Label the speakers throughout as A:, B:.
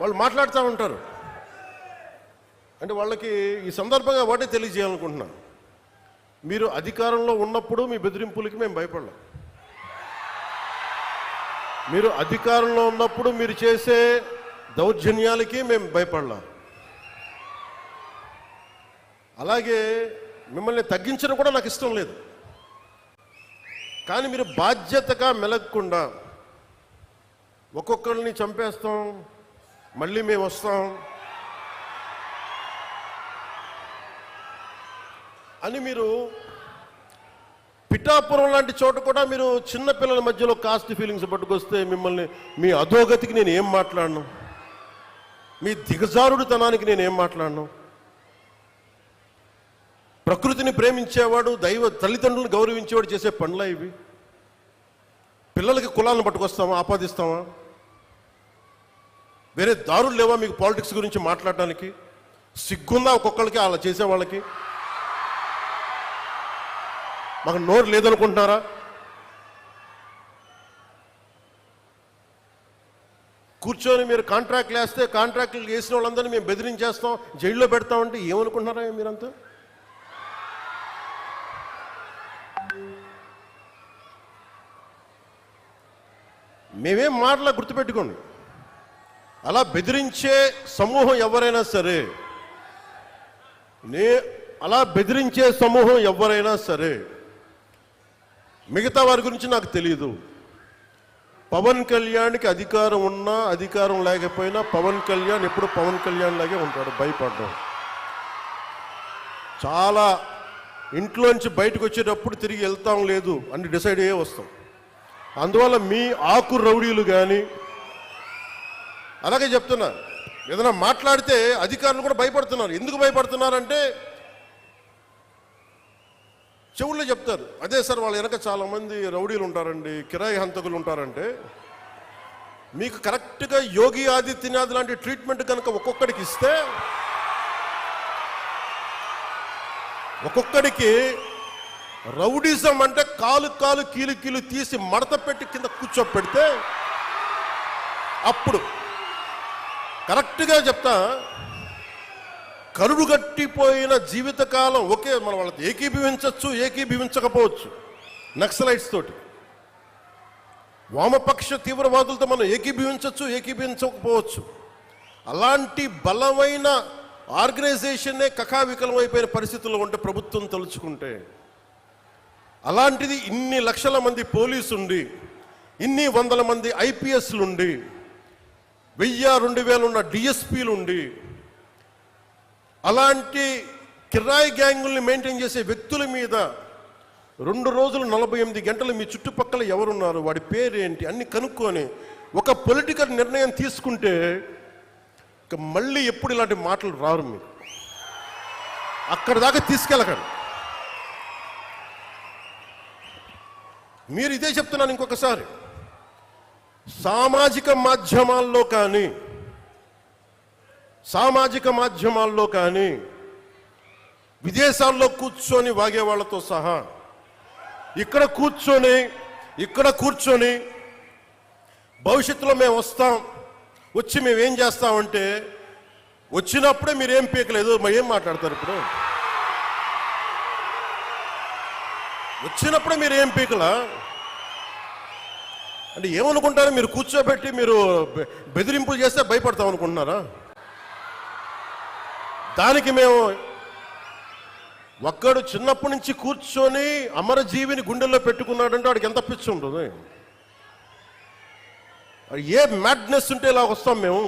A: వాళ్ళు మాట్లాడుతూ ఉంటారు. అంటే వాళ్ళకి ఈ సందర్భంగా ఒకటే తెలియజేయాలనుకుంటున్నా, మీరు అధికారంలో ఉన్నప్పుడు మీ బెదిరింపులకి మేము భయపడలేం. మీరు అధికారంలో ఉన్నప్పుడు మీరు చేసే దౌర్జన్యాలకి మేము భయపడలేం. అలాగే మిమ్మల్ని తగ్గించడం కూడా నాకు ఇష్టం లేదు. కానీ మీరు బాధ్యతగా మెలగకుండా ఒక్కొక్కరిని చంపేస్తాం, మళ్ళీ మేము వస్తాం అని మీరు పిఠాపురం లాంటి చోట కూడా మీరు చిన్నపిల్లల మధ్యలో కాస్ట్ ఫీలింగ్స్ పట్టుకొస్తే మిమ్మల్ని మీ అధోగతికి నేను ఏం మాట్లాడను, మీ దిగజారుడుతనానికి నేను ఏం మాట్లాడను. ప్రకృతిని ప్రేమించేవాడు, తల్లిదండ్రులను గౌరవించేవాడు చేసే పనులా ఇవి? పిల్లలకి కులాలను పట్టుకొస్తామా, ఆపాదిస్తామా? వేరే దారులు లేవా మీకు పాలిటిక్స్ గురించి మాట్లాడడానికి? సిగ్గుందా ఒక్కొక్కరికి అలా చేసేవాళ్ళకి? మాకు నోరు లేదనుకుంటున్నారా? కూర్చొని మీరు కాంట్రాక్ట్లు వేస్తే కాంట్రాక్ట్లు వేసిన వాళ్ళందరినీ మేము బెదిరించేస్తాం, జైల్లో పెడతామంటే ఏమనుకుంటున్నారా మీరంతా? మేమేం మాటలా గుర్తుపెట్టుకోండి. అలా బెదిరించే సమూహం ఎవరైనా సరే, అలా బెదిరించే సమూహం ఎవరైనా సరే, మిగతా వారి గురించి నాకు తెలియదు. పవన్ కళ్యాణ్కి అధికారం ఉన్నా అధికారం లేకపోయినా పవన్ కళ్యాణ్ ఎప్పుడు పవన్ కళ్యాణ్ లాగే ఉంటాడు, భయపడ్డాం. చాలా ఇంట్లోంచి బయటకు వచ్చేటప్పుడు తిరిగి వెళ్తాం లేదు అని డిసైడ్ అయ్యే వస్తాం. అందువల్ల మీ ఆకు రౌడీలు కానీ, అలాగే చెప్తున్నా, ఏదైనా మాట్లాడితే అధికారులు కూడా భయపడుతున్నారు. ఎందుకు భయపడుతున్నారంటే చెవుల్లో చెప్తారు, అదే సార్ వాళ్ళ వెనక చాలామంది రౌడీలు ఉంటారండి, కిరాయి హంతకులు ఉంటారంటే, మీకు కరెక్ట్గా యోగి ఆదిత్యనాథ్ లాంటి ట్రీట్మెంట్ కనుక ఒక్కొక్కడికి ఇస్తే, ఒక్కొక్కడికి రౌడీజం అంటే కాలు కీలు తీసి మడత పెట్టి కింద కూర్చోపెడితే, అప్పుడు కరెక్ట్గా చెప్తా, కరుడు గట్టిపోయిన జీవితకాలం ఒకే మనం వాళ్ళకి ఏకీభవించవచ్చు, ఏకీభవించకపోవచ్చు. నక్సలైట్స్ తోటి, వామపక్ష తీవ్రవాదులతో మనం ఏకీభవించవచ్చు, ఏకీభవించకపోవచ్చు. అలాంటి బలమైన ఆర్గనైజేషన్నే కకావికలం అయిపోయిన పరిస్థితుల్లో ఉంటే ప్రభుత్వం తలుచుకుంటే, అలాంటిది ఇన్ని లక్షల మంది పోలీసుండి, ఇన్ని వందల మంది ఐపీఎస్లుండి, 1000-2000 ఉన్న డిఎస్పీలుండి, అలాంటి కిరాయి గ్యాంగుల్ని మెయింటైన్ చేసే వ్యక్తుల మీద 2 రోజులు 48 గంటలు మీ చుట్టుపక్కల ఎవరున్నారు, వాడి పేరేంటి అన్ని కనుక్కొని ఒక పొలిటికల్ నిర్ణయం తీసుకుంటే ఇక మళ్ళీ ఎప్పుడు ఇలాంటి మాటలు రారు. మీరు అక్కడ దాకా తీసుకెళ్ళకండి. మీరు ఇదే చెప్తున్నాను ఇంకొకసారి, సామాజిక మాధ్యమాల్లో కానీ విదేశాల్లో కూర్చొని వాగే వాళ్ళతో సహా ఇక్కడ కూర్చొని భవిష్యత్తులో మేము వస్తాం, వచ్చి మేము ఏం చేస్తామంటే, వచ్చినప్పుడే మీరేం పీకలేదు, మరి ఏం మాట్లాడతారు? ఇప్పుడు వచ్చినప్పుడే మీరు ఏం పీకలా అంటే ఏమనుకుంటారు? మీరు కూర్చోబెట్టి మీరు బెదిరింపులు చేస్తే భయపడతాం అనుకుంటున్నారా? దానికి మేము ఒక్కడు చిన్నప్పటి నుంచి కూర్చొని అమరజీవిని గుండెల్లో పెట్టుకున్నాడంటే వాడికి ఎంత పిచ్చి ఉంటుంది? ఏ మ్యాడ్నెస్ ఉంటే ఇలా వస్తాం మేము?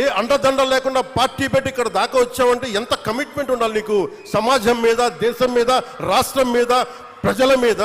A: ఏ అండదండ లేకుండా పార్టీ పెట్టి ఇక్కడ దాకా వచ్చామంటే ఎంత కమిట్మెంట్ ఉండాలి నీకు, సమాజం మీద, దేశం మీద, రాష్ట్రం మీద, ప్రజల మీద?